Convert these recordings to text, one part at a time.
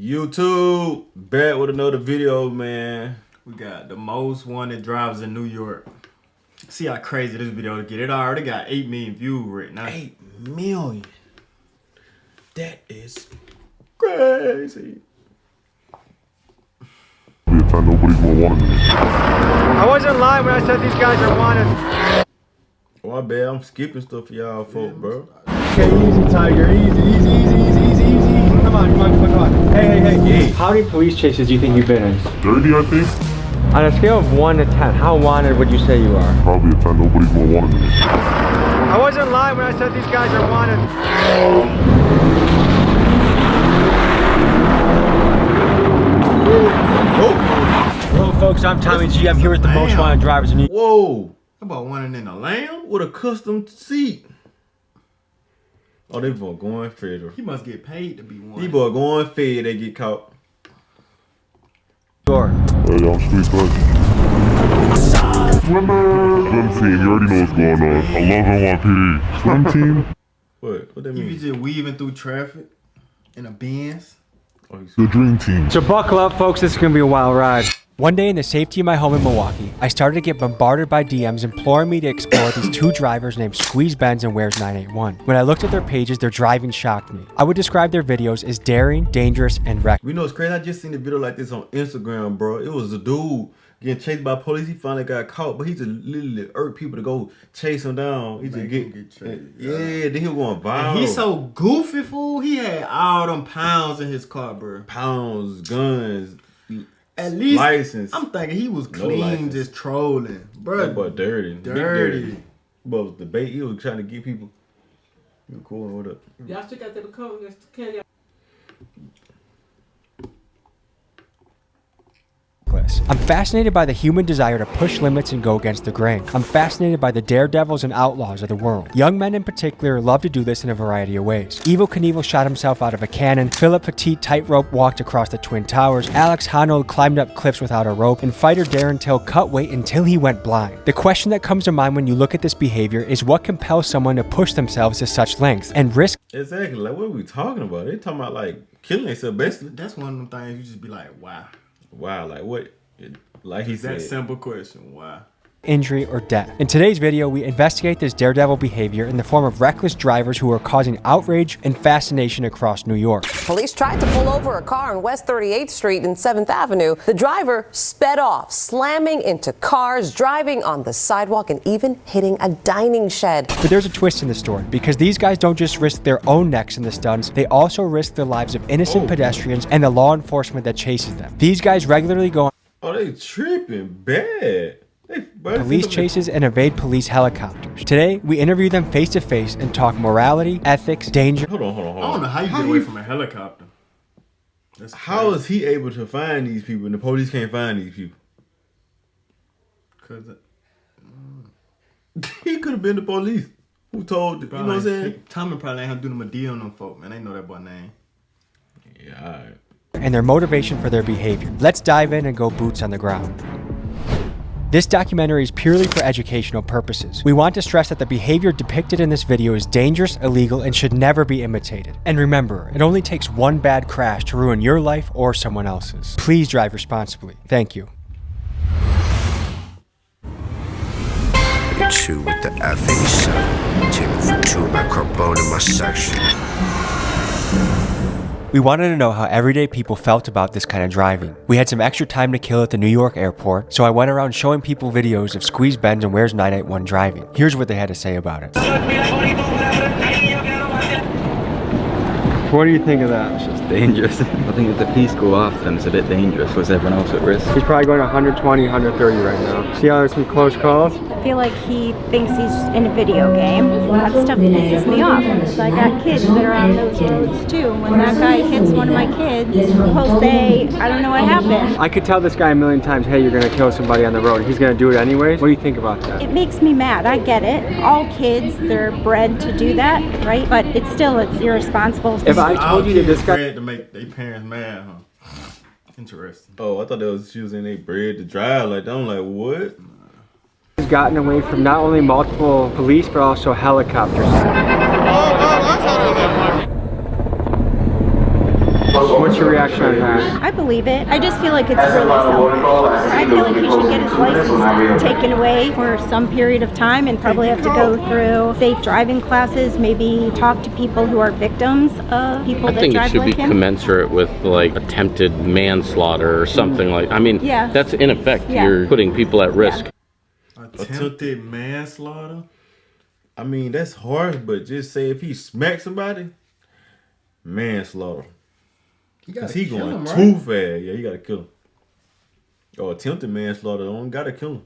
YouTube, back with another video, man. We got the most wanted drivers in New York. See how crazy this video get. It already got 8 million views right now. 8 million. That is Crazy. Nobody's more wanted than me. I wasn't lying when I said these guys are wanted. Oh, my bad. I'm skipping stuff for y'all folk, bro. Okay, easy, Tiger. Easy. Come on. Hey. How many police chases do you think you've been in? 30, I think. On a scale of 1 to 10, how wanted would you say you are? Probably a 10. Nobody's more wanted than me. I wasn't lying when I said these guys are wanted. Hello, folks. I'm Tommy G. I'm here with the most wanted drivers in New York. Whoa. How about one in a Lamb with a custom seat? Oh, they boy going federal. he must get paid to be one. These boy going fed, they get caught. Sure. I'm street clutch. Swim team, you already know what's going on. I love NYPD. Swim team. What that You mean? be just weaving through traffic in a Benz. Oh, he's The dream team. So buckle up, folks. This is going to be a wild ride. One day in the safety of my home in Milwaukee, I started to get bombarded by DMs imploring me to explore these two drivers named Squeeze Benz and Where's 981. When I looked at their pages, their driving shocked me. I would describe their videos as daring, dangerous, and reckless. You know, it's crazy. I just seen a video like this on Instagram, bro. It was a dude getting chased by police. He finally got caught, but he just literally urged people to go chase him down. He just get chased. yeah. Then he was going viral. And he's so goofy, fool. He had all them pounds in his car, bro. Pounds, guns, At least license. I'm thinking he was No clean, license. just trolling, bro. That boy dirty. Big Dirty. But was the bait. He was trying to get people. You cool? What up? Y'all still got the code. I'm fascinated by the human desire to push limits and go against the grain. I'm fascinated by the daredevils and outlaws of the world. Young men in particular love to do this in a variety of ways. Evel Knievel shot himself out of a cannon, Philip Petit tightrope walked across the Twin Towers, Alex Honnold climbed up cliffs without a rope, and fighter Darren Till cut weight until he went blind. The question that comes to mind when you look at this behavior is what compels someone to push themselves to such lengths and risk. Exactly. Like, what are we talking about? They talking about like killing themselves, basically. That's one of them things you just be like, wow. Wow. Like what? Like he said. That simple question, why? Injury, or death. In today's video, we investigate this daredevil behavior in the form of reckless drivers who are causing outrage and fascination across New York. Police tried to pull over a car on West 38th Street and 7th Avenue. The driver sped off, slamming into cars, driving on the sidewalk, and even hitting a dining shed. But there's a twist in the story, because these guys don't just risk their own necks in the stunts, they also risk the lives of innocent pedestrians and the law enforcement that chases them. These guys regularly go on Oh, they tripping bad. police chases and evade police helicopters. Today, we interview them face to face and talk morality, ethics, danger. Hold on. I don't know how you get away from a helicopter. That's How is he able to find these people and the police can't find these people? Because He could have been the police. Who told you know what I'm saying? Tommy probably ain't have to do them a deal on them folk, man. They know that boy name. Yeah, alright. And their motivation for their behavior. Let's dive in and go boots on the ground. This documentary is purely for educational purposes. We want to stress that the behavior depicted in this video is dangerous, illegal, and should never be imitated. And remember, it only takes one bad crash to ruin your life or someone else's. Please drive responsibly. Thank you. Two with the F87. Take for 2 by Carbone in my section. We wanted to know how everyday people felt about this kind of driving. We had some extra time to kill at the New York airport, so I went around showing people videos of Squeeze Benz and Where's 981 driving. Here's what they had to say about it. What do you think of that? It's just dangerous. I think if the police go after them, it's a bit dangerous. Puts everyone else at risk. He's probably going 120, 130 right now. See how there's some close calls? I feel like he thinks he's in a video game. That stuff pisses me off. So I got kids that are on those roads too. When that guy hits one of my kids, he'll say, I don't know what happened. I could tell this guy a million times, hey, you're gonna kill somebody on the road. He's gonna do it anyways. What do you think about that? It makes me mad. I get it. All kids, they're bred to do that, right? But it's irresponsible. If I told you that this guy to make their parents mad, huh? Interesting. Oh, I thought that was she was in their bread to drive like that. I'm like, what? has gotten away from not only multiple police but also helicopters. What's your reaction on that? I believe it. I just feel like it's really selfish. I feel like he should get his license taken away for some period of time and probably have to go through safe driving classes, maybe talk to people who are victims of people that drive like him. I think it should be commensurate with like attempted manslaughter or something like. I mean, that's in effect you're putting people at risk. Attempted manslaughter? I mean, that's harsh, but just say if he smacks somebody, manslaughter. Because he going too fast. Yeah, you gotta kill him. Or attempted manslaughter, don't gotta kill him.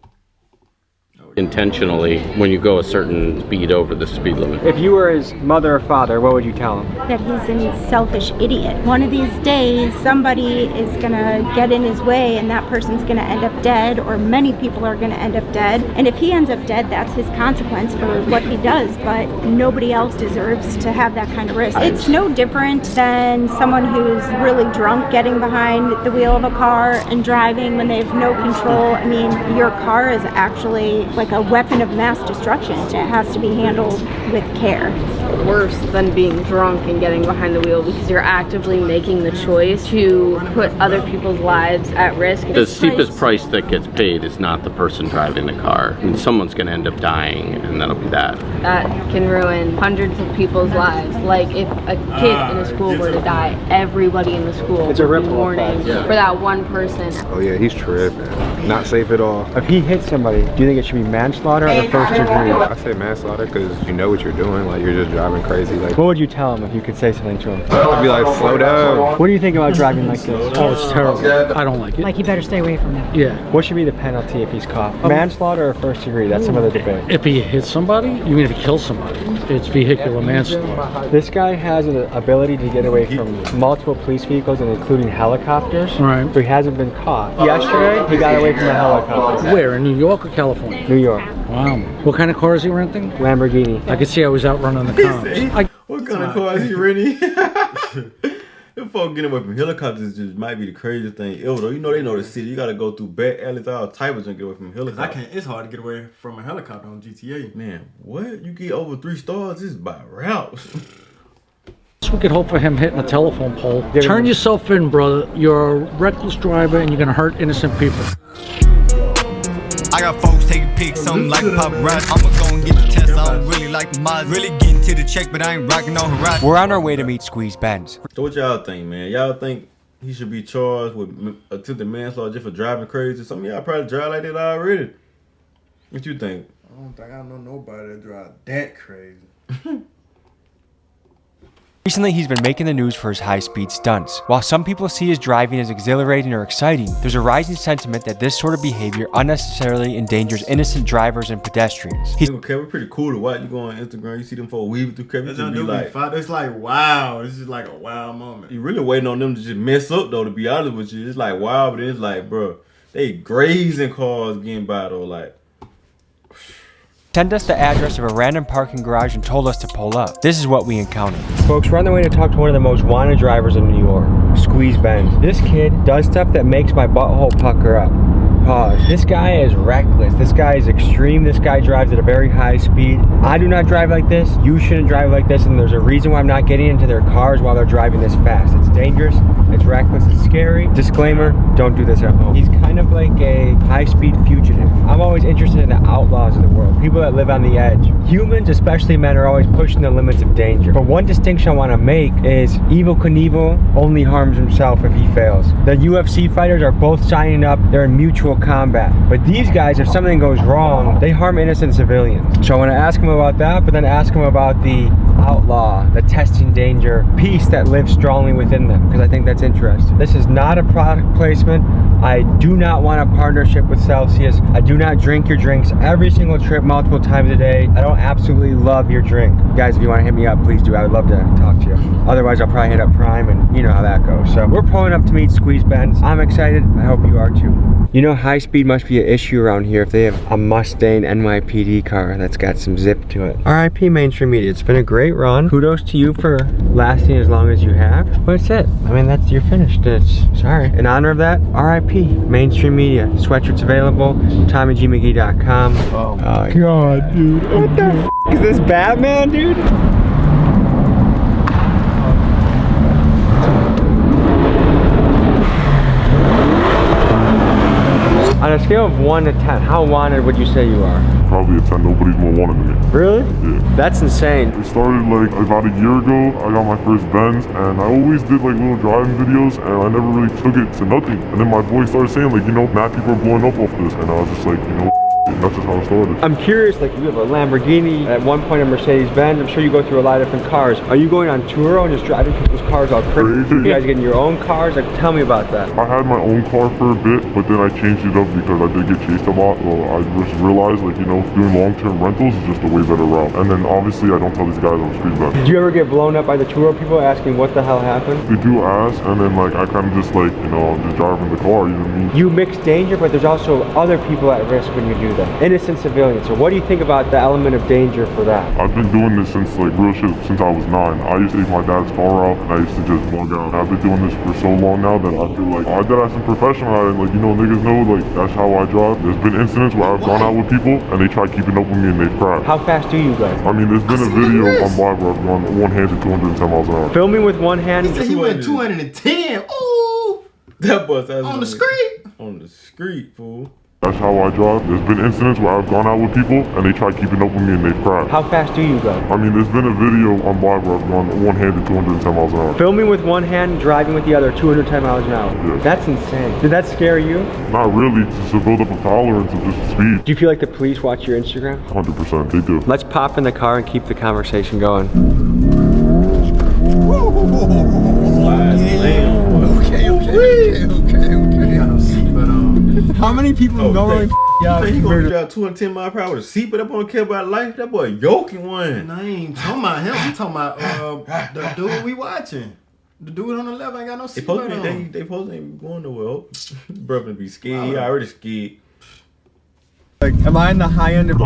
Intentionally when you go a certain speed over the speed limit. If you were his mother or father, what would you tell him? That he's a selfish idiot. One of these days, somebody is gonna get in his way and that person's gonna end up dead, or many people are gonna end up dead. And if he ends up dead, that's his consequence for what he does, but nobody else deserves to have that kind of risk. It's no different than someone who's really drunk getting behind the wheel of a car and driving when they have no control. I mean, your car is actually like a weapon of mass destruction. It has to be handled with care. Worse than being drunk and getting behind the wheel, because you're actively making the choice to put other people's lives at risk. The steepest price that gets paid is not the person driving the car. I mean, someone's going to end up dying, and that'll be that. That can ruin hundreds of people's lives. Like if a kid in a school were to die, everybody in the school would be mourning for that one person. Oh yeah, he's tripping. Not safe at all. If he hits somebody, do you think it should be manslaughter or the first degree? I say manslaughter because you know what you're doing. Like you're just driving crazy. Like, what would you tell him if you could say something to him? I'd be like, slow down. What do you think about driving like this? Oh, it's terrible. I don't like it. Like, you better stay away from it. Yeah. What should be the penalty if he's caught? Manslaughter or first degree? That's some other debate. If he hits somebody? You mean if he kills somebody? It's vehicular manslaughter. This guy has an ability to get away from multiple police vehicles and including helicopters. Right. So he hasn't been caught. Yesterday, he got away from a helicopter. Where? In New York or California? New York. Wow. What kind of car is he renting? Lamborghini. I could see I was out running the cops. What kind of car is he renting? Them folk getting away from helicopters just might be the craziest thing ever. Though. You know they know the city. You gotta go through back alleys, all type of junk to get away from a helicopter. It's hard to get away from a helicopter on GTA. Man, what? You get over 3 stars, this is by routes. We could hope for him hitting a telephone pole. Turn yourself in, brother. You're a reckless driver and you're gonna hurt innocent people. I got folks taking pics, something like paparazzi. I'ma go and get the test. I don't really like the miles. Really getting to the check, but I ain't rocking no horizon. We're on our way to meet Squeeze Benz. So what y'all think, man? Y'all think he should be charged with attempted manslaughter just for driving crazy? Some of y'all probably drive like that already. What you think? I don't think I know nobody that drive that crazy. Recently, he's been making the news for his high-speed stunts. While some people see his driving as exhilarating or exciting, there's a rising sentiment that this sort of behavior unnecessarily endangers innocent drivers and pedestrians. He's pretty cool to watch. You go on Instagram, you see them folks weaving through Kevin. It's like, wow. This is like a wow moment. You really waiting on them to just mess up, though, to be honest with you. It's like, wow, but it's like, bro, they grazing cars getting by, though, like. Sent us the address of a random parking garage and told us to pull up. This is what we encountered. Folks, we're on the way to talk to one of the most wanted drivers in New York, Squeeze Benz. This kid does stuff that makes my butthole pucker up. Pause. This guy is reckless. This guy is extreme. This guy drives at a very high speed. I do not drive like this. You shouldn't drive like this, and there's a reason why I'm not getting into their cars while they're driving this fast. It's dangerous. It's reckless. It's scary. Disclaimer, don't do this at home. He's kind of like a high-speed fugitive. I'm always interested in the outlaws of the world, people that live on the edge. Humans, especially men, are always pushing the limits of danger. But one distinction I want to make is Evel Knievel only harms himself if he fails. The UFC fighters are both signing up. They're in mutual combat. But these guys, if something goes wrong, they harm innocent civilians. So I want to ask him about that, but then ask him about the outlaw, the testing danger piece that lives strongly within them, because I think that's interesting. This is not a product placement. I do not want a partnership with Celsius. I do not drink your drinks every single trip multiple times a day. I don't absolutely love your drink. Guys, if you want to hit me up, please do. I would love to talk to you. Otherwise, I'll probably hit up Prime, and you know how that goes. So we're pulling up to meet Squeeze Benz. I'm excited. I hope you are too. You know, high speed must be an issue around here if they have a Mustang NYPD car that's got some zip to it. RIP Mainstream Media. It's been a great run. Kudos to you for lasting as long as you have. But that's it. I mean, you're finished. Sorry. In honor of that, RIP Mainstream Media. Sweatshirts available. TommyGMcGee.com. Oh my god, dude. What the f is this, Batman, dude? On a scale of 1 to 10, how wanted would you say you are? Probably a 10. Nobody's more wanted than me. Really? Yeah. That's insane. It started like about a year ago. I got my first Benz, and I always did like little driving videos, and I never really took it to nothing. And then my boy started saying like, you know, mad people are blowing up off this, and I was just like, you know, that's just how it started. I'm curious, like you have a Lamborghini, at one point a Mercedes-Benz. I'm sure you go through a lot of different cars. Are you going on tour and just driving people's cars all crazy? You guys getting your own cars? Like, tell me about that. I had my own car for a bit, but then I changed it up because I did get chased a lot. Well, I just realized like, you know, doing long-term rentals is just a way better route. And then obviously I don't tell these guys I'm speed bad. Did you ever get blown up by the tour people asking what the hell happened? They do ask, and then like I kind of just like, you know, I'm just driving the car, you know what I mean? You mix danger, but there's also other people at risk when you do that. Innocent civilians. So what do you think about the element of danger for that? I've been doing this since like real shit since I was 9. I used to take my dad's car out and I used to just bug out. I've been doing this for so long now that I feel like I did have some professional at it. Like, you know, niggas know like that's how I drive. There's been incidents where I've gone out with people and they try keeping up with me and they've crashed. How fast do you go? I mean, there's been a video on live where I've gone one hand to 210 miles an hour. Filming with one hand. He said he went 210. Ooh. That bus on the street. On the street, fool. That's how I drive. There's been incidents where I've gone out with people and they try keeping up with me and they've crashed. How fast do you go? I mean, there's been a video on live where I've gone one hand to 210 miles an hour. Filming with one hand, driving with the other, 210 miles an hour. Yeah. That's insane. Did that scare you? Not really, just to build up a tolerance of just speed. Do you feel like the police watch your Instagram? 100%, they do. Let's pop in the car and keep the conversation going. How many people normally he gonna drive 210 miles per hour with a seatbelt up on care about life? That boy yoking one. I ain't talking about him. I'm talking about the dude we watching. The dude on the left ain't got no seatbelt on. They supposed to ain't going nowhere. Brother be scared. He already scared. Like, am I in the high end of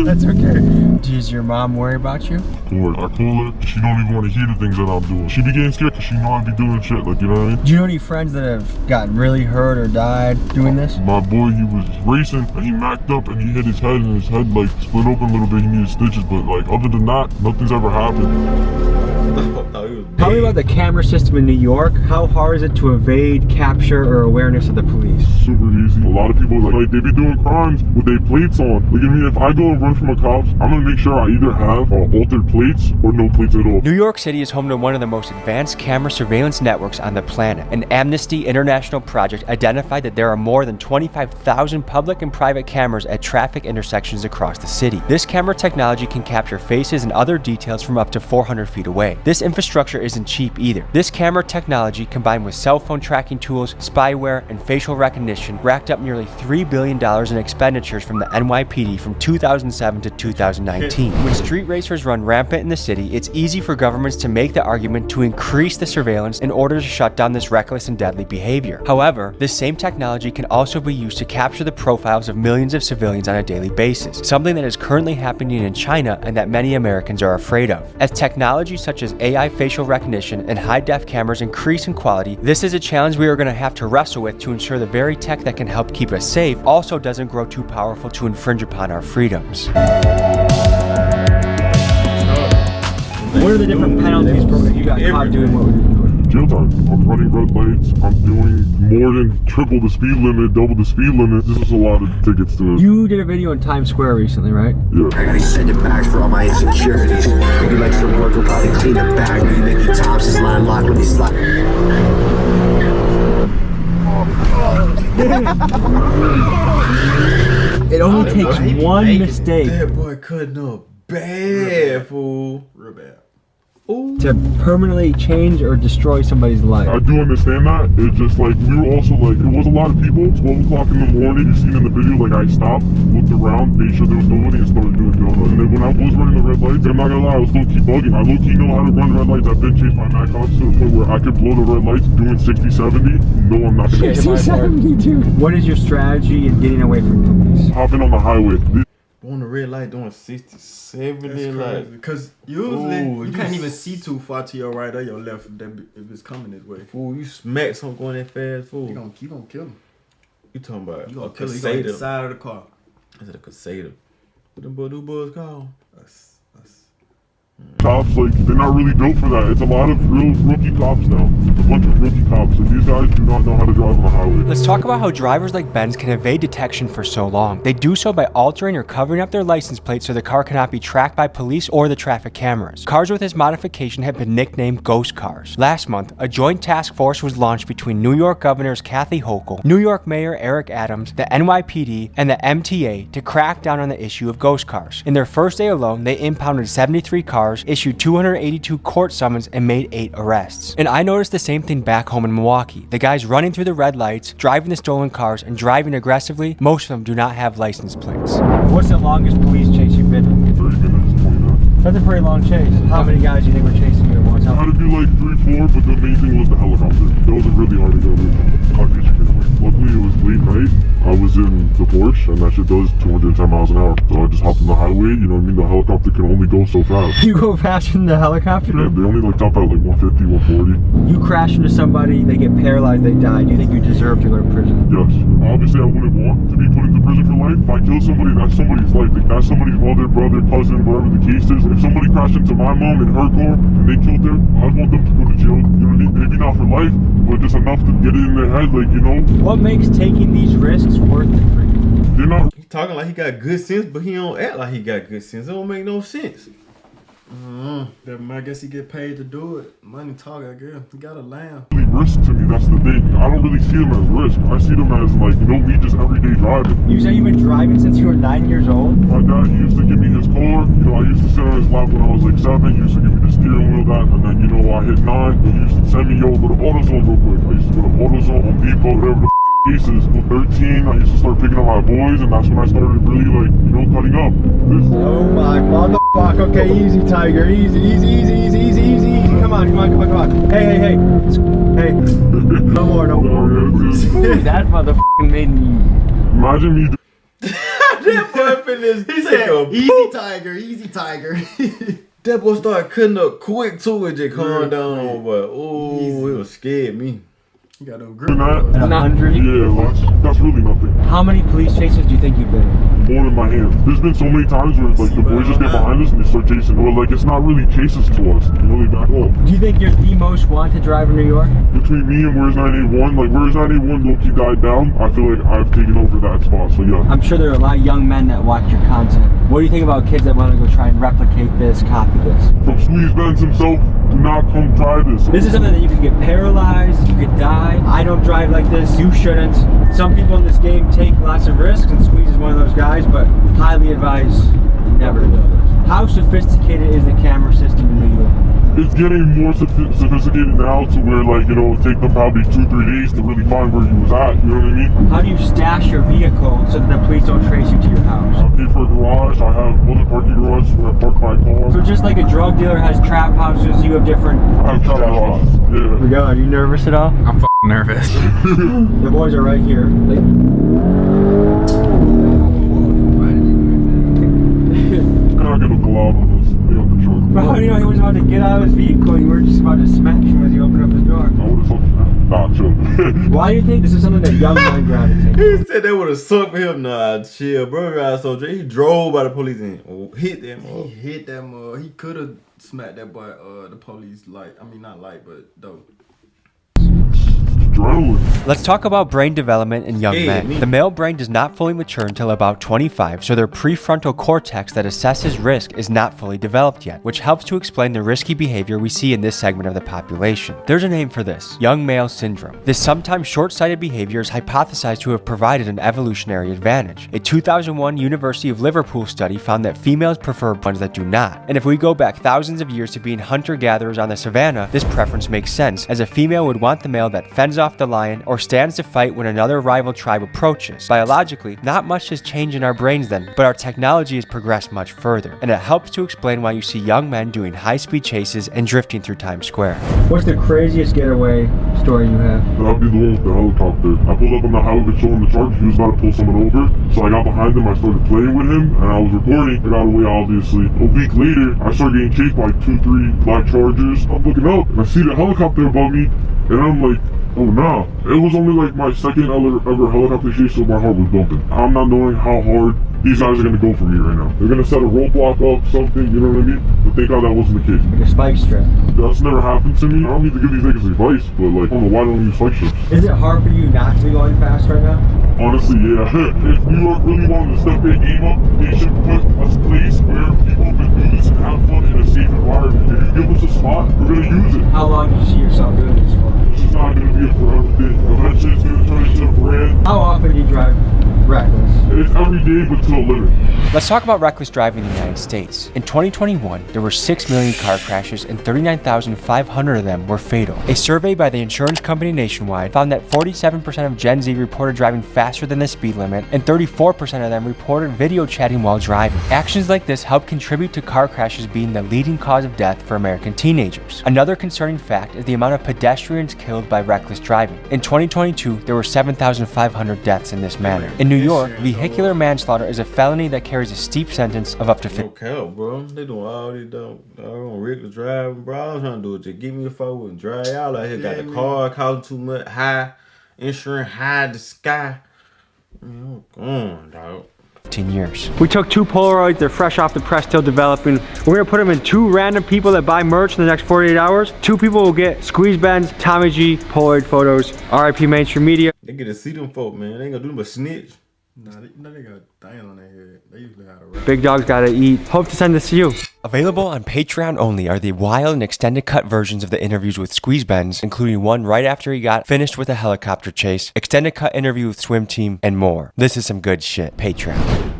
That's okay. Does your mom worry about you? Of course. I call her, she don't even want to hear the things that I'm doing. She be getting scared because she know I be doing shit, like, you know what I mean? Do you know any friends that have gotten really hurt or died doing this? My boy, he was racing and he macked up and he hit his head and his head like split open a little bit. He needed stitches, but like other than that, nothing's ever happened. Tell me about the camera system in New York. How hard is it to evade capture or awareness of the police? Super easy. A lot of people like they be doing crimes with their plates on. Like, I mean, if I go and run from the cops, I'm gonna make sure I either have altered plates or no plates at all. New York City is home to one of the most advanced camera surveillance networks on the planet. An Amnesty International project identified that there are more than 25,000 public and private cameras at traffic intersections across the city. This camera technology can capture faces and other details from up to 400 feet away. This infrastructure isn't cheap either. This camera technology, combined with cell phone tracking tools, spyware, and facial recognition, racked up nearly $3 billion in expenditures from the NYPD from 2007 to 2019. When street racers run rampant in the city, it's easy for governments to make the argument to increase the surveillance in order to shut down this reckless and deadly behavior. However, this same technology can also be used to capture the profiles of millions of civilians on a daily basis, something that is currently happening in China and that many Americans are afraid of. As technology such as AI facial recognition and high-def cameras increase in quality, this is a challenge we are going to have to wrestle with to ensure the very tech that can help keep us safe also doesn't grow too powerful to infringe upon our freedoms. What are the different penalties for if you got caught doing what we're doing? Jail time. I'm running red lights. I'm doing more than triple the speed limit, double the speed limit. This is a lot of tickets to it. You did a video in Times Square recently, right? Yeah. I send it back for all my insecurities. Maybe like some work will probably clean it back. Maybe Mickey Thompson's line locked when he's locked. It only takes one mistake. That boy cutting up bad, fool. Real bad. Ooh. To permanently change or destroy somebody's life. I do understand that. It's just like, we were also like, it was a lot of people. 12 o'clock in the morning, you seen in the video, like I stopped, looked around, made sure there was nobody, and started doing donuts. And then when I was running the red lights, I'm not gonna lie, I was low-key bugging. I low-key know how to run red lights. I've been chased by Mac cops to the point where I could blow the red lights doing 60, 70. No, I'm not gonna 60, 70, dude. What is your strategy in getting away from police? Hopping on the highway. On the red light doing 60, 70, like. Because usually you can't even see too far to your right or your left if it's coming this way. Fool, you smack something going that fast, fool. You gonna kill him. You talking about you gonna a kill him. You Casada. gonna the side of the car. I said a Casada. What them boys called? Us. Cops, like, they're not really built for that. It's a lot of real rookie cops now. A bunch of rookie cops, and these guys do not know how to drive on the highway. Let's talk about how drivers like Ben's can evade detection for so long. They do so by altering or covering up their license plate so the car cannot be tracked by police or the traffic cameras. Cars with this modification have been nicknamed ghost cars. Last month, a joint task force was launched between New York Governors Kathy Hochul, New York Mayor Eric Adams, the NYPD, and the MTA to crack down on the issue of ghost cars. In their first day alone, they impounded 73 cars, issued 282 court summons, and made 8 arrests. And I noticed the same thing back home in Milwaukee. The guys running through the red lights, driving the stolen cars, and driving aggressively, most of them do not have license plates. What's the longest police chase you've been in? 30 minutes, 20 minutes. That's a pretty long chase. How many guys do you think were chasing you at once? I had to do like 3, 4, but the main thing was the helicopter. Those are really hard to go with. Luckily it was late night. I was in the Porsche, and that shit does 210 miles an hour. So I just hopped in the highway, you know what I mean? The helicopter can only go so fast. You go faster than the helicopter? Yeah, they only like top out like 150, 140. You crash into somebody, they get paralyzed, they die. Do you think you deserve to go to prison? Yes. Obviously I wouldn't want to be put into prison for life. If I kill somebody, that's somebody's life. Like, that's somebody's mother, brother, cousin, whatever the case is. If somebody crashed into my mom in her car and they killed her, I'd want them to go to jail. You know what I mean? Maybe not for life, but just enough to get it in their head, like, you know. What makes taking these risks worth it for you? They're not. He talking like he got good sense, but he don't act like he got good sense. It don't make no sense. I guess he get paid to do it. Money talk, I guess. He got a lamb. Risk to me, that's the thing. I don't really see them as risk. I see them as like, you know, me just everyday driving. You say you've been driving since you were 9 years old? My dad used to give me his car. You know, I used to sit on his lap when I was like 7. He used to give me the steering wheel, that, and then, you know, I hit 9. He used to send me, yo, go to AutoZone real quick. I used to go to AutoZone, Home Depot, whatever the cases. With 13, I used to start picking up my boys, and that's when I started really, like, you know, cutting up. Oh my motherfucker. Okay, easy, Tiger. Easy. Come on. Hey. Hey. No more. That motherfucking made me. Imagine me. That boy finished. He said, Easy, Tiger. That boy started cutting up quick too and just calm down. But oh, it was scared me. You got no grip. At 100? Yeah, that's really nothing. How many police chases do you think you've been in? More than my hands. There's been so many times where like the boys just get behind us and they start chasing. Or like it's not really chases to us. You know, they back off. Do you think you're the most wanted driver in New York? Between me and Where's 981, like Where's 981 low-key died down, I feel like I've taken over that spot, so yeah. I'm sure there are a lot of young men that watch your content. What do you think about kids that want to go try and replicate this, copy this? From Squeeze Benz himself, do not come try this. This is something that you could get paralyzed, you could die. I don't drive like this, you shouldn't. Some people in this game take lots of risks, and Squeeze is one of those guys, but highly advise never to do this. How sophisticated is the camera system in New York? It's getting more sophisticated now to where, like, you know, it'll take them probably 2-3 days to really find where you was at, you know what I mean? How do you stash your vehicle so that the police don't trace you to your house? I pay for a garage, I have other parking garages where I park my car. So just like a drug dealer has trap houses, you have different... I have trap houses, yeah. We go, are you nervous at all? I'm f***ing nervous. The boys are right here. I get a glove on this. Bro, you know, he was about to get out of his vehicle and you were just about to smack him as he opened up his door. I would have fucking... Nah, chill. Why do you think this is something that young men gravitate? He said they would have sucked for him. Nah, chill, bro. Guy so he drove by the police and hit them. He hit them. He could have smacked that boy. The police light. I mean, not light, but dope. Let's talk about brain development in young men. The male brain does not fully mature until about 25, so their prefrontal cortex that assesses risk is not fully developed yet, which helps to explain the risky behavior we see in this segment of the population. There's a name for this: young male syndrome. This sometimes short-sighted behavior is hypothesized to have provided an evolutionary advantage. A 2001 University of Liverpool study found that females prefer ones that do not. And if we go back thousands of years to being hunter-gatherers on the savannah, this preference makes sense, as a female would want the male that fends off the lion or stands to fight when another rival tribe approaches. Biologically, not much has changed in our brains then, but our technology has progressed much further, and it helps to explain why you see young men doing high-speed chases and drifting through Times Square. What's the craziest getaway story you have? That'd be the one with the helicopter. I pulled up on the highway showing the truck. He was about to pull someone over, so I got behind him. I started playing with him, and I was recording. I got away, obviously. A week later, I started getting chased by 2-3 black Chargers. I'm looking up, and I see the helicopter above me, and I'm like, oh nah. It was only like my second ever helicopter chase, so my heart was bumping. I'm not knowing how hard these guys are gonna go for me right now. They're gonna set a roadblock up, something, you know what I mean? But thank God that wasn't the case. Like a spike strip. That's never happened to me. I don't need to give these niggas advice, but like, I don't know why don't use spike strips. Is it hard for you not to be going fast right now? Honestly, yeah. If New York really wanted to step their game up, they should put a place where people can do this and have fun in a safe environment. If you give us a spot, we're gonna use it. How long do you see yourself doing this for? This is not gonna be a forever thing. Eventually it's gonna turn into a brand. How often do you drive reckless? It's every day, but to a limit. Let's talk about reckless driving in the United States. In 2021, there were 6 million car crashes and 39,500 of them were fatal. A survey by the insurance company Nationwide found that 47% of Gen Z reported driving faster than the speed limit, and 34% of them reported video chatting while driving. Actions like this help contribute to car crashes being the leading cause of death for American teenagers. Another concerning fact is the amount of pedestrians killed by reckless driving. In 2022, there were 7,500 deaths in this manner. In New York, vehicular manslaughter is a felony that carries a steep sentence of up to 50. Okay, bro. They doing all these regular driving, bro. All I'm trying to do is just give me a phone and drive. Y'all out here got the car costing too much, high insurance, high the sky. Man, I'm going, dog. 15 years. We took 2 Polaroids, they're fresh off the press, still developing. We're gonna put them in 2 random people that buy merch in the next 48 hours. 2 people will get Squeeze Benz, Tommy G, Polaroid photos, RIP Mainstream Media. They get to see them folk, man. They ain't gonna do them but snitch. Nah, they got things on their head. They usually got a rap. Big dogs gotta eat. Hope to send this to you. Available on Patreon only are the wild and extended cut versions of the interviews with Squeeze Benz, including one right after he got finished with a helicopter chase, extended cut interview with Swim Team, and more. This is some good shit. Patreon.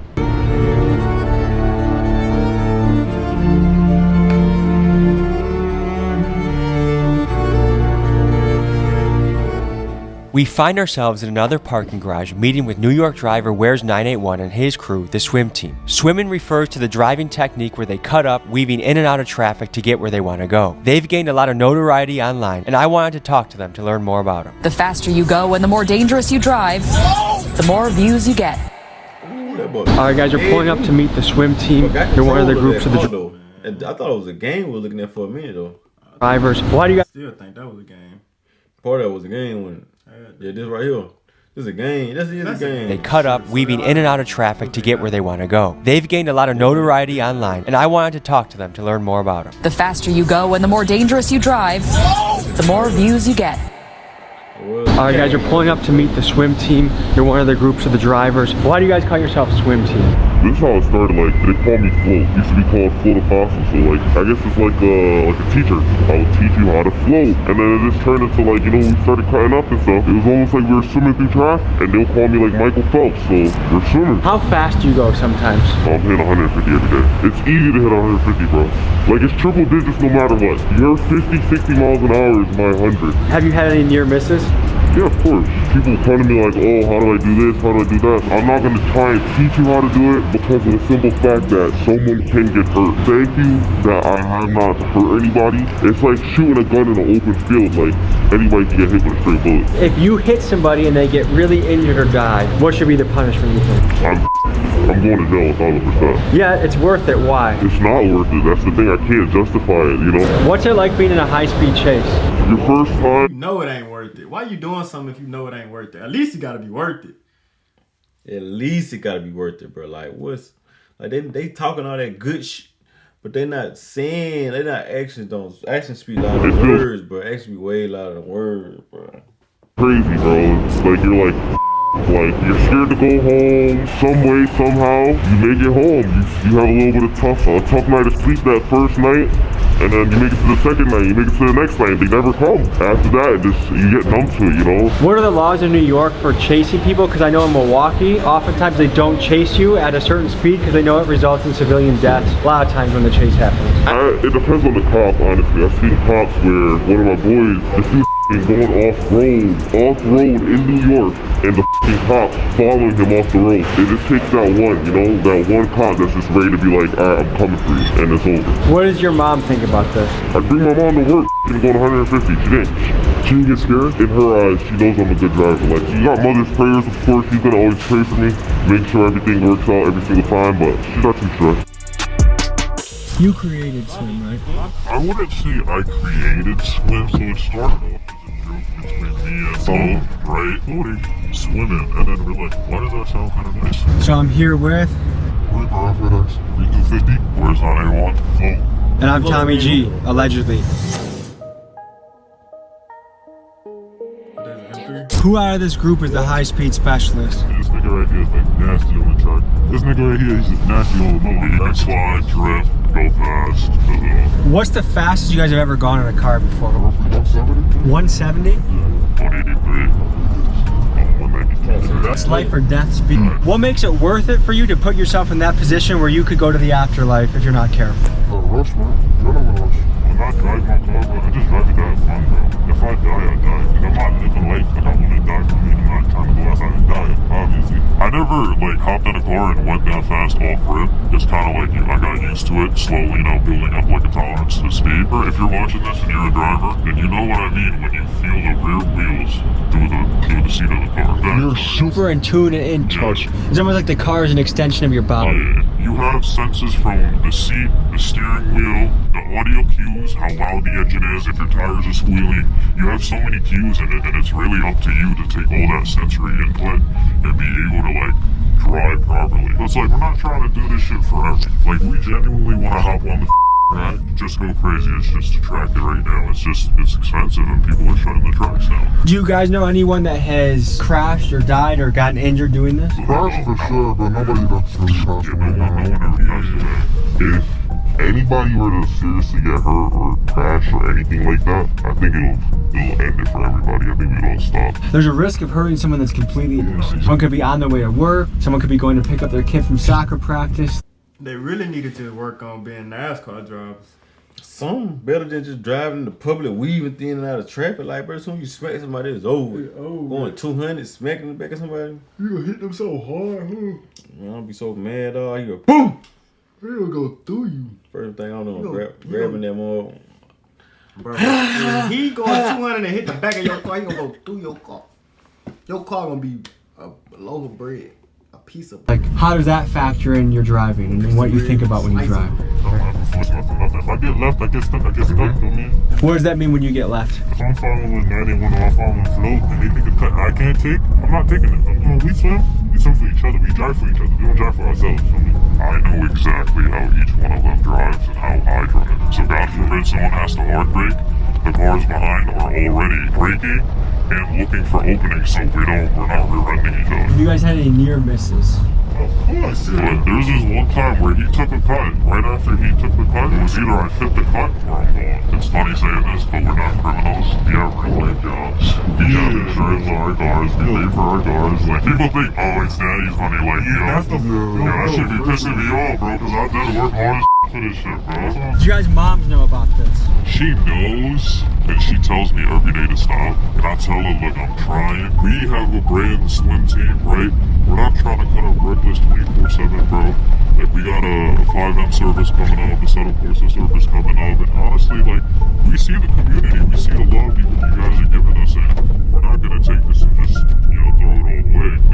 We find ourselves in another parking garage meeting with New York driver Where's 981 and his crew, the Swim Team. Swimming refers to the driving technique where they cut up, weaving in and out of traffic to get where they want to go. They've gained a lot of notoriety online, and I wanted to talk to them to learn more about them. The faster you go and the more dangerous you drive, the more views you get. Alright guys, we're pulling up to meet the Swim Team. They're one of the groups of the I thought it was a game we were looking at for a minute though. drivers. Why do you guys still think that was a game? Part of that was a game when this right here. This is a game. This is a game. They cut up, weaving in and out of traffic to get where they want to go. They've gained a lot of notoriety online, and I wanted to talk to them to learn more about them. The faster you go and the more dangerous you drive, the more views you get. Alright guys, we're pulling up to meet the Swim Team. They're one of the groups of the drivers. Why do you guys call yourself Swim Team? This is how it started. Like, they call me Float. It used to be called Float Apostle. So like, I guess it's like a teacher. I would teach you how to float. And then it just turned into like, you know, we started cutting up and stuff. It was almost like we were swimming through traffic. And they'll call me like Michael Phelps. So we're swimmers. How fast do you go sometimes? I'm hitting 150 every day. It's easy to hit 150, bro. Like, it's triple digits no matter what. Your 50, 60 miles an hour is my 100. Have you had any near misses? Yeah, of course. People come to me like, oh, how do I do this? How do I do that? I'm not going to try and teach you how to do it because of the simple fact that someone can get hurt. Thank you that I have not hurt anybody. It's like shooting a gun in an open field. Like, anybody can get hit with a straight bullet. If you hit somebody and they get really injured or die, what should be the punishment you think? I'm going to jail 1,000%. Yeah, it's worth it. Why? It's not worth it. That's the thing. I can't justify it, you know? What's it like being in a high-speed chase? Your first time? You know it ain't worth it. Why you doing something if you know it ain't worth it? At least it gotta be worth it. At least it gotta be worth it, bro. Like, what's... Like, they talking all that good shit, but they not saying... They not actions don't... Actions speak louder than words, bro. Actions be way louder than words, bro. Crazy, bro. It's like, you're like, you're scared to go home some way, somehow. You make it home. You have a little bit of a tough night of sleep that first night, and then you make it to the second night, you make it to the next night, they never come. After that, you get numb to it, you know? What are the laws in New York for chasing people? Because I know in Milwaukee, oftentimes they don't chase you at a certain speed because they know it results in civilian deaths. A lot of times when the chase happens. It depends on the cop, honestly. I've seen cops where one of my boys, this dude going off-road in New York, and the cops following him off the road. It just takes that one, you know, that one cop that's just ready to be like, all right, I'm coming for you, and it's over. What does your mom think about this? I bring my mom to work, going 150. She didn't get scared. In her eyes, she knows I'm a good driver. Like, she got mother's prayers, of course. She's gonna always pray for me, make sure everything works out every single time, but she's not too stressed. You created Swim, right? I wouldn't say I created Swim, so it started off as a joke between me and salt, right? Floating, swimming, and then we're like, why does that sound kind of nice? So I'm here with... We're FedEx 3250. Where's 981? Oh. And I'm Tommy G, allegedly. Who out of this group is the high-speed specialist? This nigga right here is like nasty on the track. This nigga right here, he's just nasty on the motor. He can slide, drift, go fast, does it all. What's the fastest you guys have ever gone in a car before? 170. 170? Yeah, 183. That's life or death speed. What makes it worth it for you to put yourself in that position where you could go to the afterlife if you're not careful? Rush, man. Rush. I'm not driving my car, but I just drive it to have fun, bro. If I die, I die. Because I'm not living life like I want to die for me. I'm not trying to go outside and die, obviously. I never, like, hopped in a car and went that fast off rip. It's kind of like, I got used to it, slowly, you know, building up, like, a tolerance to speed. If you're watching this and you're a driver, then you know what I mean when you feel the rear wheels through the seat of the car. You're super in tune and in touch. It's almost like the car is an extension of your body. You have senses from the seat, the steering wheel, the audio cues, how loud the engine is, if your tires are squealing. You have so many cues in it, and it's really up to you to take all that sensory input and be able to, like, drive properly. It's like, we're not trying to do this shit forever. Like, we genuinely want to hop on the track, just go crazy. It's just a track right now. It's expensive, and people are shutting the tracks down. Do you guys know anyone that has crashed or died or gotten injured doing this? Crashed for sure, but nobody that's really crashed. No one ever crashed today. If anybody were to seriously get hurt or crash or anything like that, I think it'll end it for everybody. I think we don't stop. There's a risk of hurting someone that's completely innocent. Someone could be on their way to work. Someone could be going to pick up their kid from soccer practice. They really needed to work on being NASCAR drivers. Some better than just driving in the public, weaving in and out of traffic. Like, bro, as soon as you smack somebody, it's over. Going 200, smacking the back of somebody. You gonna hit them so hard, huh? Man, I'll be so mad, dog. You go, boom! They gonna go through you. First thing I don't know, grabbing them all. Bro, when he going 200 and hit the back of your car, he gonna go through your car. Your car gonna be a loaf of bread. Piece of like, how does that factor in your driving and what you think about when you drive? If I get left, I get stuck, man. What does that mean when you get left? If I'm following 91 or I'm following float and they think it's cut I can't take, I'm not taking it. We swim for each other, we drive for each other, we don't drive for ourselves. I know exactly how each one of them drives and how I drive. So God forbid someone has to hard brake, the cars behind are already braking and looking for openings so we're not rear-ending each other. Have you guys had any near misses? Of course, yeah. But there's this one time where he took a cut. Right after he took the cut, it was either I fit the cut or I'm gone. It's funny saying this, but we're not criminals. We have real-life jobs. We have insurance on our cars. We pay for our cars. Like, people think, oh, it's daddy's money. Like, that should be pissing me off, bro, because I did work hard as for this shit, bro. Do you guys' moms know about this? She knows, and she tells me every day to stop. And I tell her, look, I'm trying. We have a brand swim team, right? We're not trying to cut a reckless 24/7, bro. Like, we got a 5M service coming up, a Settle Corsa service coming up, and honestly, like, we see the community, we see the love you guys are giving us, and we're not gonna take this and just, you know, throw it all away.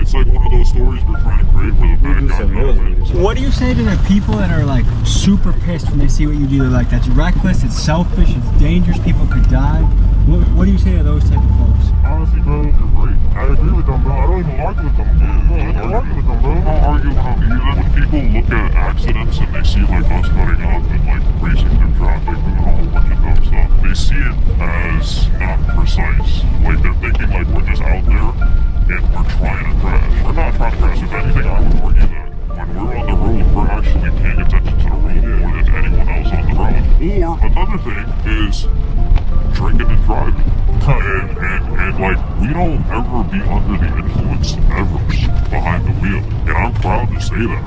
It's like one of those stories we're trying to create where the bad guy knows. What do you say to the people that are like super pissed when they see what you do? They're like, that's reckless, it's selfish, it's dangerous, people could die. What do you say to those type of folks? Honestly, bro, you're right. I agree with them, bro. I don't even argue with them. I don't argue with them, bro. I don't argue with them either. When people look at accidents and they see like us cutting up and like racing through traffic, doing a whole bunch of dumb stuff, they see it as not precise. Like, they're thinking like we're just out there and we're trying to crash. We're not trying to crash. If anything, I would argue that when we're on the road, we're actually paying attention to the road more than anyone else on the road. Or another thing is drinking and driving. And like, we don't ever be under the influence ever behind the wheel. And I'm proud to say that.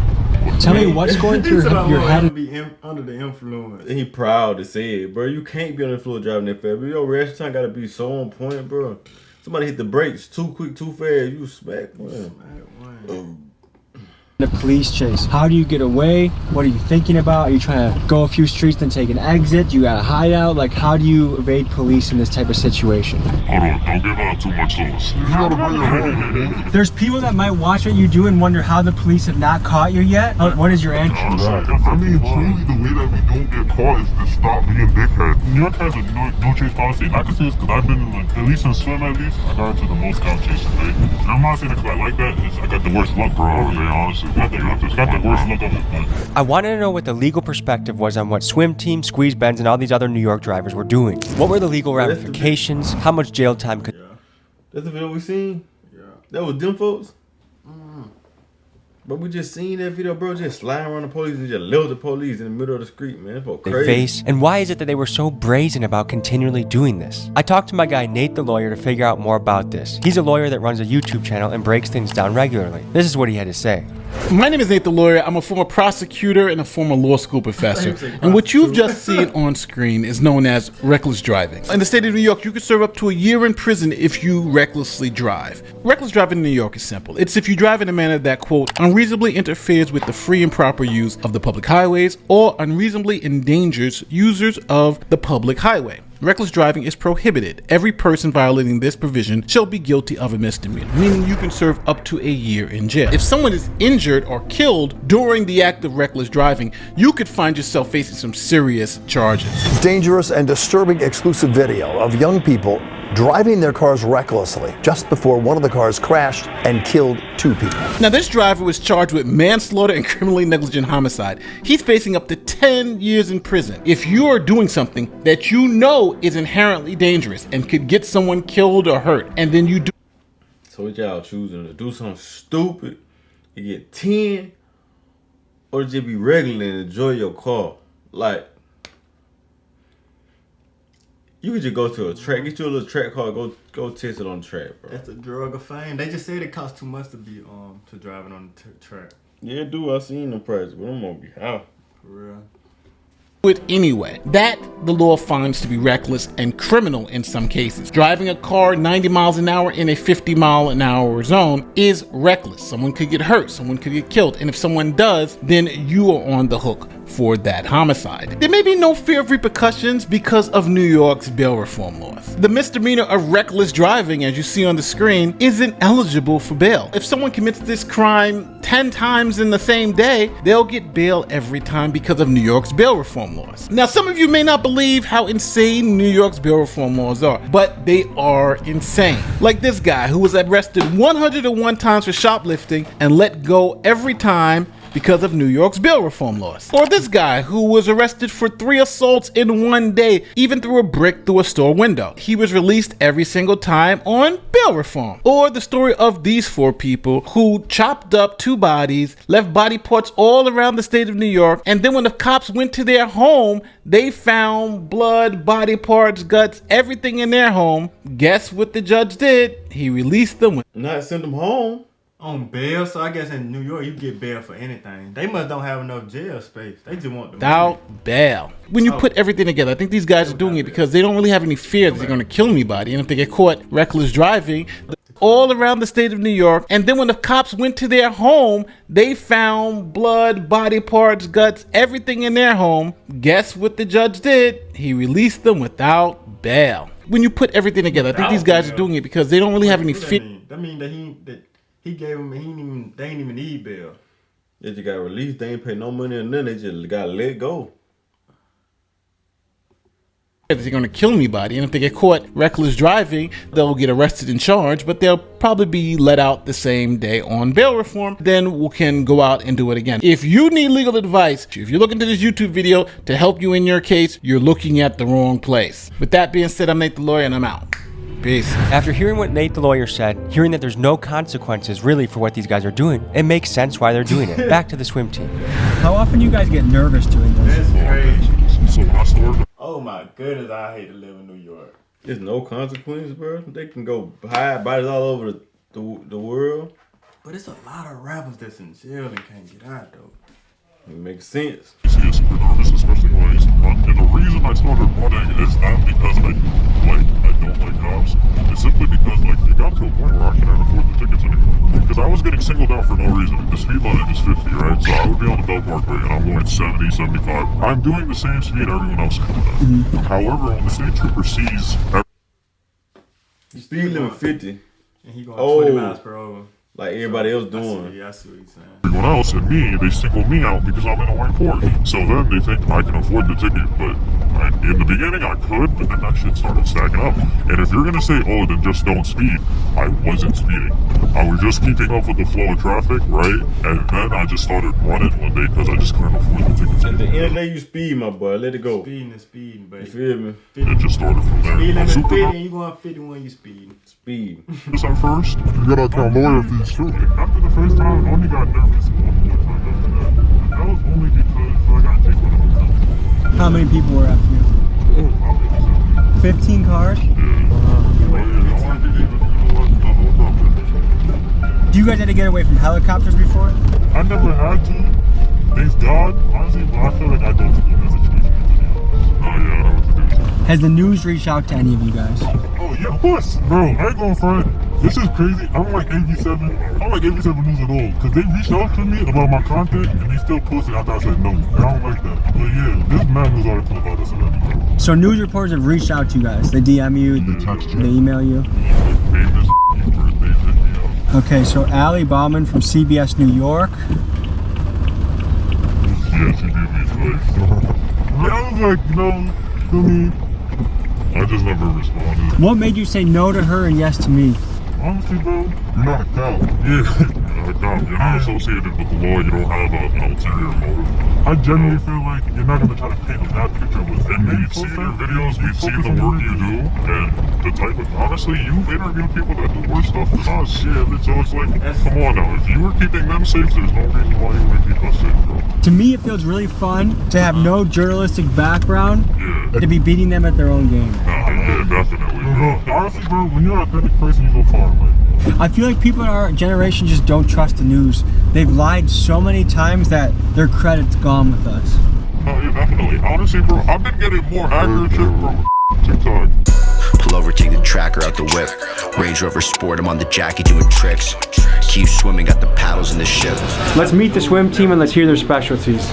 Tell me what's going through your head. Be under the influence. He proud to say it, bro. You can't be under the influence driving that fast. But your reaction time gotta be so on point, bro. Somebody hit the brakes too quick, too fast, you smack one. The police chase. How do you get away? What are you thinking about? Are you trying to go a few streets then take an exit? You got a hideout? Like, how do you evade police in this type of situation? Hold on, don't give out too much sauce. You gotta bring it home. There's people that might watch what you do and wonder how the police have not caught you yet. What is your answer? I mean, truly, the way that we don't get caught is to stop being dickheads. New York has a no chase policy. I can say this because I've been, like, at least in swim, at least, I got into the most count chases, right? And I'm not saying it because I like that. I got the worst luck, bro, over there, honestly. Got the worst luck of it, but... I wanted to know what the legal perspective was on what swim team, squeeze Benz, and all these other New York drivers were doing. What were the legal ramifications? How much jail time could... That's the video we seen? Yeah. That was them folks? But we just seen that video, bro, just sliding around the police and just left the police in the middle of the street, man. That's crazy. Face, and why is it that they were so brazen about continually doing this? I talked to my guy Nate the lawyer to figure out more about this. He's a lawyer that runs a YouTube channel and breaks things down regularly. This is what he had to say. My name is Nate the lawyer. I'm a former prosecutor and a former law school professor. And what you've just seen on screen is known as reckless driving. In the state of New York, you could serve up to a year in prison if you recklessly drive. Reckless driving in New York is simple. It's if you drive in a manner that, quote, unreasonably interferes with the free and proper use of the public highways or unreasonably endangers users of the public highway. Reckless driving is prohibited. Every person violating this provision shall be guilty of a misdemeanor, meaning you can serve up to a year in jail. If someone is injured or killed during the act of reckless driving, you could find yourself facing some serious charges. Dangerous and disturbing exclusive video of young people driving their cars recklessly just before one of the cars crashed and killed 2 people. Now, this driver was charged with manslaughter and criminally negligent homicide. He's facing up to 10 years in prison. If you are doing something that you know is inherently dangerous and could get someone killed or hurt, and then you do... So what y'all choosing, to do something stupid, you get 10, or just be regular and enjoy your car? Like, you could just go to a track, get you a little track car, go test it on the track, bro. That's a drug of fame. They just said it costs too much to be to driving on the track. Yeah, I seen the price, but I'm gonna be out. For real. It anyway. That the law finds to be reckless and criminal in some cases. Driving a car 90 miles an hour in a 50 mile an hour zone is reckless. Someone could get hurt, someone could get killed, and if someone does, then you are on the hook for that homicide. There may be no fear of repercussions because of New York's bail reform laws. The misdemeanor of reckless driving, as you see on the screen, isn't eligible for bail. If someone commits this crime 10 times in the same day, they'll get bail every time because of New York's bail reform laws. Now, some of you may not believe how insane New York's bail reform laws are, but they are insane. Like this guy who was arrested 101 times for shoplifting and let go every time because of New York's bail reform laws. Or this guy who was arrested for 3 assaults in one day, even threw a brick through a store window. He was released every single time on bail reform. Or the story of these 4 people who chopped up 2 bodies, left body parts all around the state of New York, and then when the cops went to their home, they found blood, body parts, guts, everything in their home. Guess what the judge did? He released them. Not sent them home. On bail, so I guess in New York you get bail for anything. They must don't have enough jail space. They just want the without bail. When you put everything together, I think these guys are doing it because they don't really have any fear that they're going to kill anybody. And if they get caught reckless driving all around the state of New York, and then when the cops went to their home, they found blood, body parts, guts, everything in their home. Guess what the judge did? He released them without bail. When you put everything together, I think these guys are doing it because they don't really have any fear. That means that he gave him. They ain't even need bail. They just got released. They ain't pay no money or nothing. They just got let go. They're going to kill anybody, and if they get caught reckless driving, they'll get arrested and charged, but they'll probably be let out the same day on bail reform. Then we can go out and do it again. If you need legal advice, if you're looking to this YouTube video to help you in your case, you're looking at the wrong place. With that being said, I'm Nate the Lawyer, and I'm out. Peace. After hearing what Nate the lawyer said, hearing that there's no consequences really for what these guys are doing, it makes sense why they're doing it. Back to the swim team. How often do you guys get nervous doing this? That's crazy. Oh my goodness, I hate to live in New York. There's no consequences, bro. They can go hide bodies all over the world. But it's a lot of rappers that's in jail and can't get out though. It makes sense. You see, it's super nervous, especially when I used to run. And the reason I started running is not because I don't like cops. It's simply because it got to a point where I couldn't afford the tickets anymore. Because I was getting single slow down for no reason. The speed limit is 50, right? So I would be on the Belt Parkway and I'm going 70, 75. I'm doing the same speed everyone else is doing. However, when the state trooper sees the speed limit 50, and he going 20 miles per hour. Like everybody else doing. I see what you're saying. Everyone else and me, they single me out because I'm in a white Porsche. So then they think I can afford the ticket, but in the beginning I could, but then that shit started stacking up. And if you're gonna say, oh, then just don't speed, I wasn't speeding. I was just keeping up with the flow of traffic, right? And then I just started running one day because I just couldn't afford the tickets. At the end of the day, you speed, my boy. Let it go. Speeding, baby. You feel me? It just started from there. Speed limit 50, and you going 51, you speeding. Speed. Just at first, you gotta count lawyer fees too. After the first time, I only got nervous one more time after that. And that was only because I got taken to the hotel. How many people were after you? 15 cars? Do you guys had to get away from helicopters before? I never had to. Thanks God. Honestly, but I feel like I don't do that situation. Oh yeah, I know what to do. Has the news reached out to any of you guys? Oh yeah, of course. Bro, I ain't going front. This is crazy. I don't like AV7. I don't like AV7 News at all. Because they reached out to me about my content and they still posted after I said no. And I don't like that. But yeah, this man news article about us already. So news reporters have reached out to you guys. They DM you, they text you, they email you. Famous birthdays hit me up. Okay, so Ali Bauman from CBS New York. Yeah, she gave me advice. I was like, no, I just never responded. What made you say no to her and yes to me? Honestly, bro, you're not a cop. Yeah, you're not a cop. You're not associated with the law. You don't have an ulterior motive. I genuinely feel like you're not going to try to paint a bad picture with it. We've seen your videos, we've seen the work you do, and the type of, honestly, you've interviewed people that do worse stuff than us. Yeah, so it's like, come on now. If you were keeping them safe, there's no reason why you wouldn't keep us safe, bro. To me, it feels really fun to have no journalistic background and to be beating them at their own game. Yeah, definitely. Honestly, bro, when you're an authentic person, you go far. I feel like people in our generation just don't trust the news. They've lied so many times that their credit's gone with us. Oh, yeah, definitely. Honestly, bro, I've been getting more accurate shit from TikTok. Pull over, take the tracker out the whip. Range Rover Sport, I'm on the Jackie doing tricks. Keep swimming, got the paddles in the ship. Let's meet the swim team and let's hear their specialties.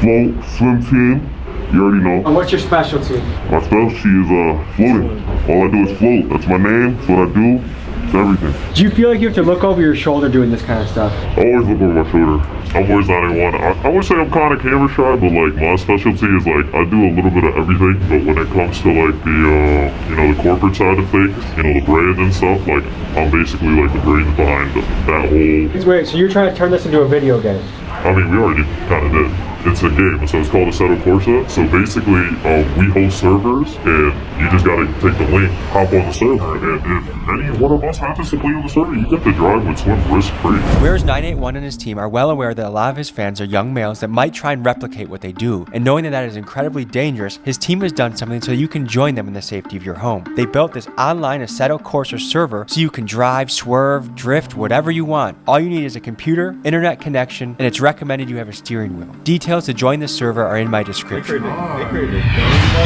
Float, swim team. You already know. And what's your specialty? My specialty is floating. All I do is float. That's my name. That's what I do. It's everything. Do you feel like you have to look over your shoulder doing this kind of stuff? I always look over my shoulder. I'm always not anyone. I would say I'm kind of camera shy, but like my specialty is like I do a little bit of everything. But when it comes to like the the corporate side of things, the brand and stuff, like I'm basically like the brains behind that whole. Wait, so you're trying to turn this into a video game? I mean, we already kind of did. It's a game, so it's called Assetto Corsa. So basically, we host servers, and you just gotta take the link, hop on the server, and if any one of us happens to play on the server, you get to drive with swim risk-free. Whereas 981 and his team are well aware that a lot of his fans are young males that might try and replicate what they do, and knowing that is incredibly dangerous, his team has done something so you can join them in the safety of your home. They built this online Assetto Corsa server so you can drive, swerve, drift, whatever you want. All you need is a computer, internet connection, and it's recommended you have a steering wheel. Details to join the server are in my description. Do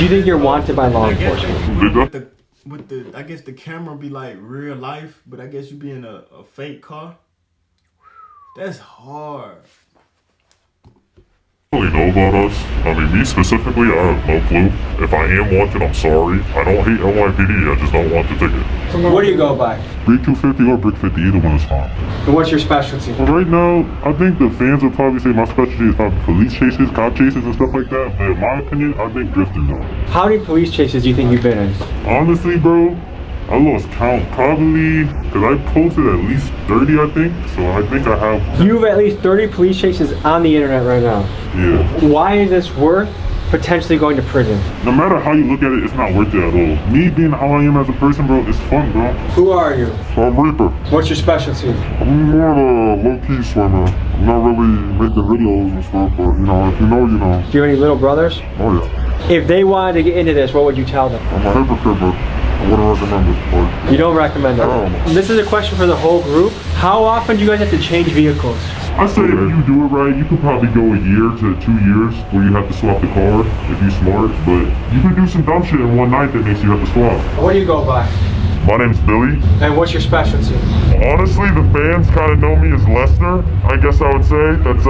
you think you're wanted by law enforcement? I guess the camera be like real life, but I guess you be in a fake car. That's hard. Really know about us. I mean, me specifically, I have no clue. If I am wanted, I'm sorry. I don't hate NYPD, I just don't want the ticket. What do you go by? Brick 250 or Brick 50, either one is fine. And what's your specialty? Well, right now, I think the fans would probably say my specialty is probably police chases, cop chases, and stuff like that. But in my opinion, I think drifting though. How many police chases do you think you've been in? Honestly, bro, I lost count probably because I posted at least 30, I think. So I think I have. You have at least 30 police chases on the internet right now. Yeah. Why is this worth potentially going to prison? No matter how you look at it, it's not worth it at all. Me being how I am as a person, bro, it's fun, bro. Who are you? I'm Reaper. What's your specialty? I'm more of a low-key swimmer. I'm not really making videos and stuff, but if you know, you know. Do you have any little brothers? Oh yeah. If they wanted to get into this, what would you tell them? I'm a hypocrite, but I wouldn't recommend it. But you don't recommend it? This is a question for the whole group. How often do you guys have to change vehicles? I say if you do it right, you could probably go a year to 2 years where you have to swap the car if you're smart. But you could do some dumb shit in one night that makes you have to swap. What do you go by? My name's Billy. And what's your specialty? Honestly, the fans kind of know me as Lester, I guess I would say. That's,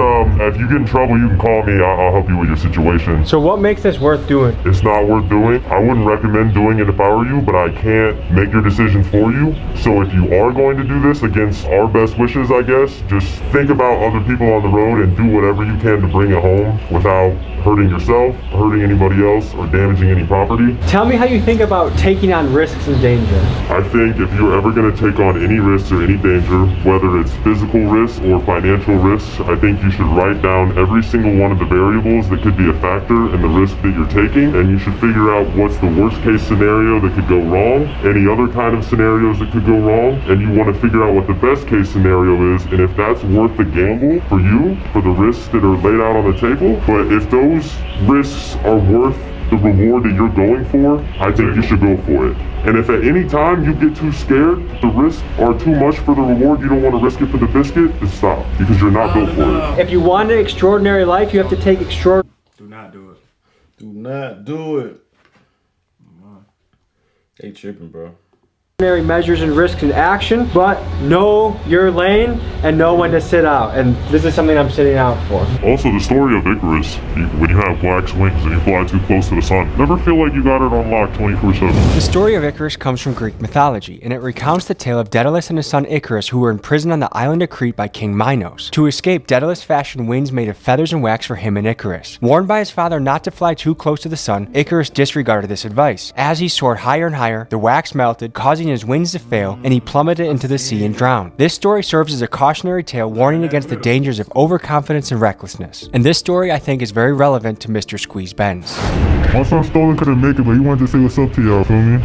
if you get in trouble, you can call me. I'll help you with your situation. So what makes this worth doing? It's not worth doing. I wouldn't recommend doing it if I were you, but I can't make your decisions for you. So if you are going to do this against our best wishes, I guess, just think about other people on the road and do whatever you can to bring it home without hurting yourself, hurting anybody else, or damaging any property. Tell me how you think about taking on risks and danger. I think if you're ever going to take on any risks or any danger, whether it's physical risks or financial risks, I think you should write down every single one of the variables that could be a factor in the risk that you're taking, and you should figure out what's the worst case scenario that could go wrong, any other kind of scenarios that could go wrong, and you want to figure out what the best case scenario is, and if that's worth the gamble for you, for the risks that are laid out on the table. But if those risks are worth the reward that you're going for, I think you should go for it. And if at any time you get too scared, the risks are too much for the reward, you don't want to risk it for the biscuit, then stop, because you're not built for it. If you want an extraordinary life, you have to take extraordinary. Do not do it. Do not do it. They tripping, bro. Measures and risks in action, but know your lane and know when to sit out, and this is something I'm sitting out for. Also, the story of Icarus, when you have wax wings and you fly too close to the sun, never feel like you got it on lock 24/7. The story of Icarus comes from Greek mythology, and it recounts the tale of Daedalus and his son Icarus, who were imprisoned on the island of Crete by King Minos. To escape, Daedalus fashioned wings made of feathers and wax for him and Icarus. Warned by his father not to fly too close to the sun, Icarus disregarded this advice. As he soared higher and higher, the wax melted, causing his wings to fail, and he plummeted into the sea and drowned. This story serves as a cautionary tale warning against the dangers of overconfidence and recklessness. And this story, I think, is very relevant to Mr. Squeeze Benz. My son Stolen couldn't make it, but he wanted to say what's up to y'all, feel me?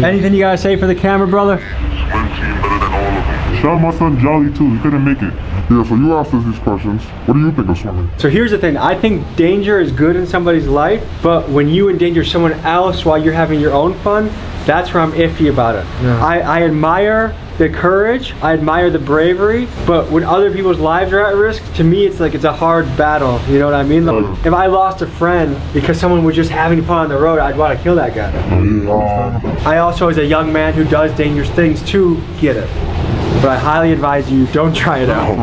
Anything you gotta say for the camera, brother? Shout out my son Jolly too, he couldn't make it. Yeah, so you asked us these questions. What do you think of swimming? So here's the thing, I think danger is good in somebody's life, but when you endanger someone else while you're having your own fun, that's where I'm iffy about it. Yeah. I admire the courage, I admire the bravery, but when other people's lives are at risk, to me it's like it's a hard battle, you know what I mean? Like, if I lost a friend because someone was just having fun on the road, I'd want to kill that guy. I also, as a young man who does dangerous things too, get it. But I highly advise you, don't try it out.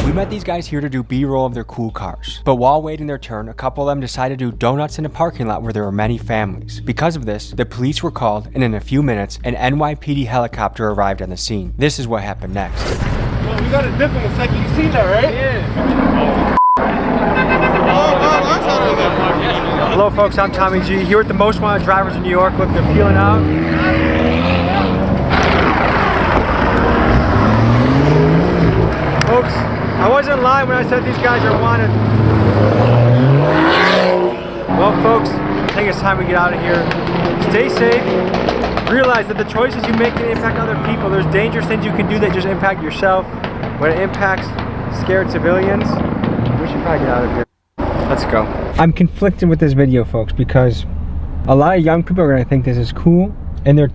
We met these guys here to do B-roll of their cool cars. But while waiting their turn, a couple of them decided to do donuts in a parking lot where there were many families. Because of this, the police were called, and in a few minutes, an NYPD helicopter arrived on the scene. This is what happened next. Well, we got a dip in a second. You seen that, right? Yeah. Hello folks, I'm Tommy G, here with the most wanted drivers in New York. Look, they're peeling out. Folks, I wasn't lying when I said these guys are wanted. Well folks, I think it's time we get out of here. Stay safe. Realize that the choices you make can impact other people. There's dangerous things you can do that just impact yourself. When it impacts scared civilians, we should probably get out of here. Let's go. I'm conflicted with this video, folks, because a lot of young people are gonna think this is cool, and their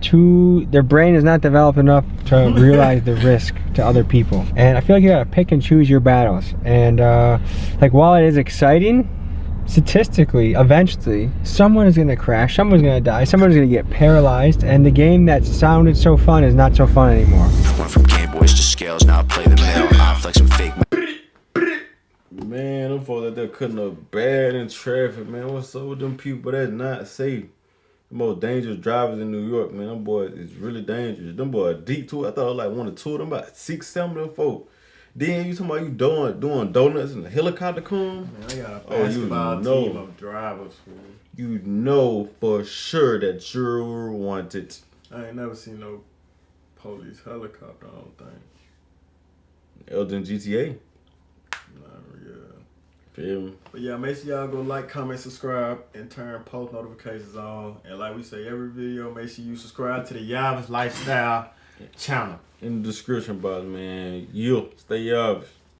brain is not developed enough to realize the risk to other people. And I feel like you gotta pick and choose your battles. And like, while it is exciting, statistically, eventually, someone is gonna crash, someone's gonna die, someone's gonna get paralyzed, and the game that sounded so fun is not so fun anymore. Went from Game Boys to scales, now I play the mill. I flex some fake. Man, them folks out there cutting up bad in traffic, man. What's up with them people that's not safe? The most dangerous drivers in New York, man. Them boys is really dangerous. Them boys are deep too. I thought it was like 1 or 2 of them, about 6, 7 of them folks. Then you talking about you doing donuts in the helicopter come? Man, I got a basketball team of drivers, man. You know for sure that you're wanted. I ain't never seen no police helicopter, I don't think. Elton GTA. But yeah, make sure y'all go like, comment, subscribe, and turn post notifications on. And like we say every video, make sure you subscribe to the Yalvish Lifestyle channel. In the description box, man. Stay Yalvish.